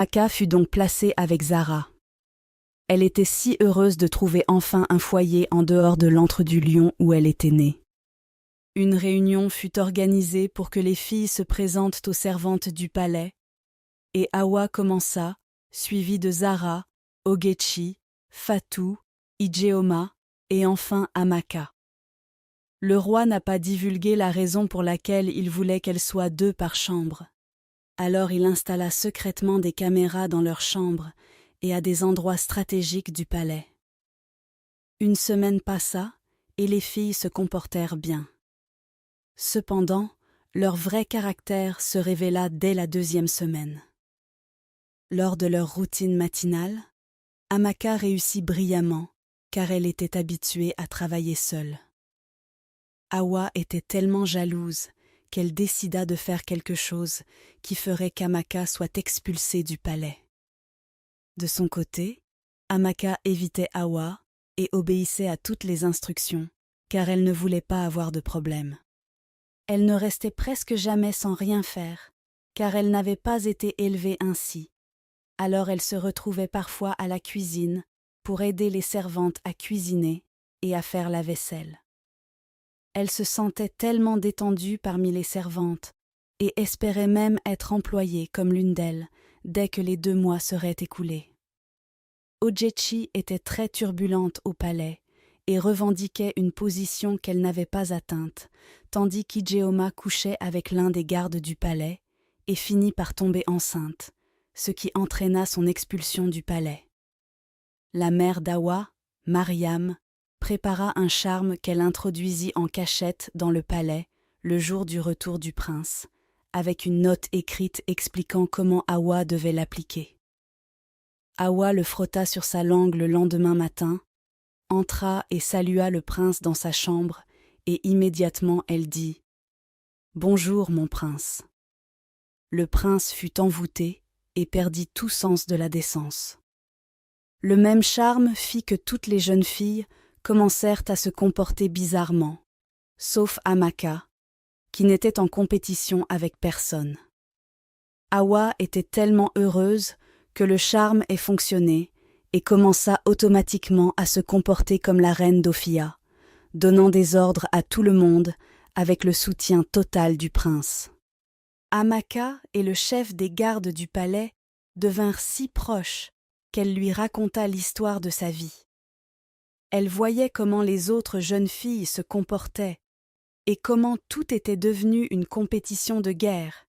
Amaka fut donc placée avec Zara. Elle était si heureuse de trouver enfin un foyer en dehors de l'antre du lion où elle était née. Une réunion fut organisée pour que les filles se présentent aux servantes du palais, et Hawa commença, suivie de Zara, Ogechi, Fatou, Ijeoma et enfin Amaka. Le roi n'a pas divulgué la raison pour laquelle il voulait qu'elles soient 2 par chambre. Alors il installa secrètement des caméras dans leurs chambres et à des endroits stratégiques du palais. Une semaine passa et les filles se comportèrent bien. Cependant, leur vrai caractère se révéla dès la 2e semaine. Lors de leur routine matinale, Amaka réussit brillamment car elle était habituée à travailler seule. Hawa était tellement jalouse qu'elle décida de faire quelque chose qui ferait qu'Amaka soit expulsée du palais. De son côté, Amaka évitait Hawa et obéissait à toutes les instructions, car elle ne voulait pas avoir de problème. Elle ne restait presque jamais sans rien faire, car elle n'avait pas été élevée ainsi. Alors elle se retrouvait parfois à la cuisine pour aider les servantes à cuisiner et à faire la vaisselle. Elle se sentait tellement détendue parmi les servantes et espérait même être employée comme l'une d'elles dès que les 2 mois seraient écoulés. Ogechi était très turbulente au palais et revendiquait une position qu'elle n'avait pas atteinte, tandis qu'Ijeoma couchait avec l'un des gardes du palais et finit par tomber enceinte, ce qui entraîna son expulsion du palais. La mère d'Hawa, Mariam, prépara un charme qu'elle introduisit en cachette dans le palais le jour du retour du prince, avec une note écrite expliquant comment Hawa devait l'appliquer. Hawa le frotta sur sa langue le lendemain matin, entra et salua le prince dans sa chambre, et immédiatement elle dit « Bonjour, mon prince ». Le prince fut envoûté et perdit tout sens de la décence. Le même charme fit que toutes les jeunes filles commencèrent à se comporter bizarrement, sauf Amaka, qui n'était en compétition avec personne. Hawa était tellement heureuse que le charme ait fonctionné et commença automatiquement à se comporter comme la reine d'Ophia, donnant des ordres à tout le monde avec le soutien total du prince. Amaka et le chef des gardes du palais devinrent si proches qu'elle lui raconta l'histoire de sa vie. Elle voyait comment les autres jeunes filles se comportaient et comment tout était devenu une compétition de guerre,